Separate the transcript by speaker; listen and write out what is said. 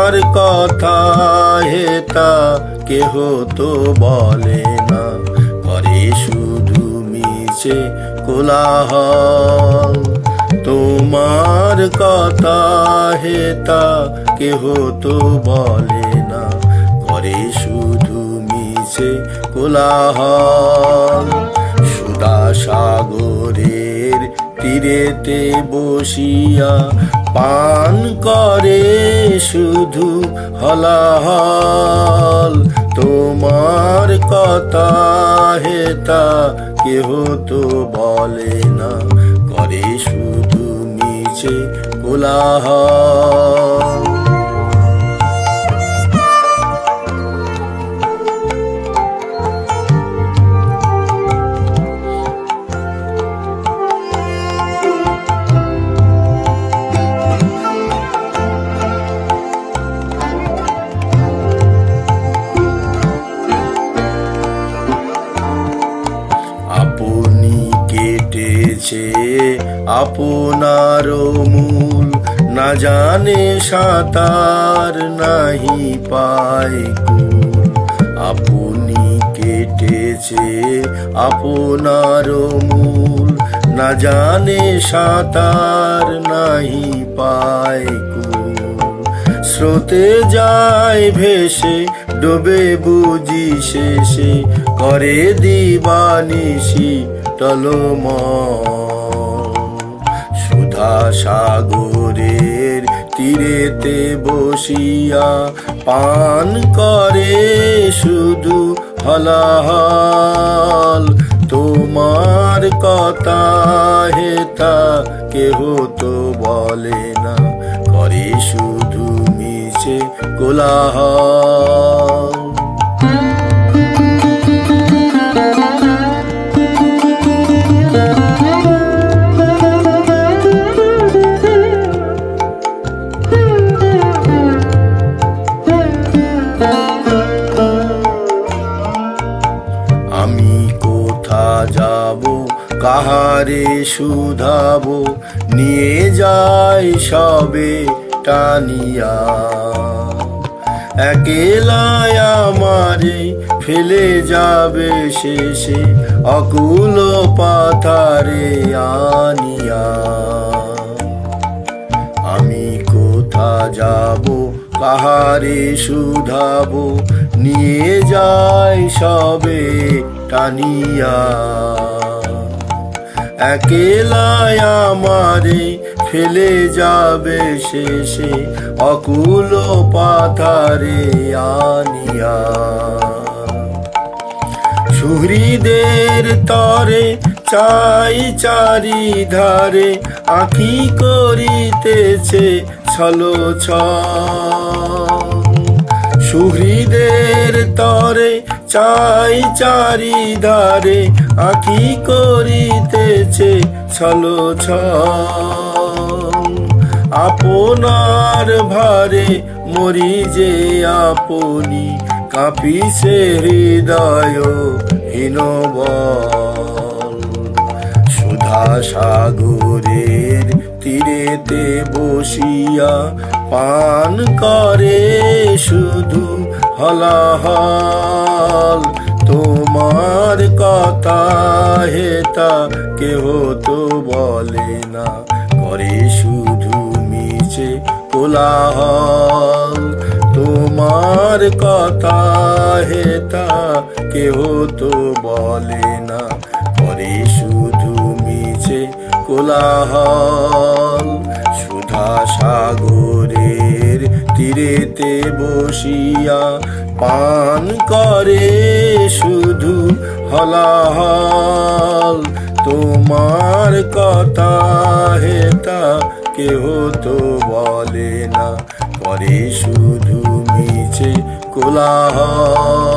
Speaker 1: তোমার কথা হেতা কেহ তো বলে না, করে শুধু মিছে কোলাহল। তোমার কথা হেতা কেহ তো বলে না, করে শুধু মিছে কোলাহল। সুধা সাগরের তীরেতে বসিয়া পান করে শুধু হলাহল। তোমার কথা হেতা কেহ তো বলে না, করে শুধু মিছে কোলাহল। আপনি কেটেছে আপনার মূল, না জানে সাঁতার নাহি পায় কুল। আপনি কেটেছে আপনার মূল, না জানে সাঁতার নাহি পায় কুল। স্রোতে যায় ভেসে ডোবে বুঝি শেষে, করে দিবানিশি টলমল। সুধা সাগরের তীরেতে বসিয়া পান করে শুধু হলাহল। তোমার কথা হেতা কেহ তো বলে না, করে শুধু মিছে কোলাহল। আমি কোথা যাব, কাহারে শুধাবো, নিয়ে যাই সবে টানিয়া। একেলায় আমারে ফেলে যাবে শেষে, অকুল পাথারে আনিয়া। আমি কোথা যাব, কাহারে শুধাবো, নিয়ে যাই সবে টানিয়া। একেলায় আমারে ফেলে যাবে শেষে, অকুল পাথারে আনিয়া। সুহৃদের তরে চাই চারিধারে, আঁখি করিতেছে ছলছল। সুহৃদের তরে চাই চারিধারে, আঁখি করিতেছে ছলছল। আপনার ভারে মরি যে আপনি, কাঁপিছে হৃদয় হীনবল। সুধা সাগরের তীরেতে বসিয়া পান করে শুধু হলাহল। তোমার কথা হেতা কেহ তো বলে না, করে শুধু মিছে কোলাহল। তোমার কথা হেতা কেহ তো বলে না, করে শুধু মিছে কোলাহল। সুধা সাগরের তীরেতে বসিয়া পান করে শুধু হলাহল। তোমার কথা হেতা কেহ তো বলে না, করে শুধু মিছে কোলাহল।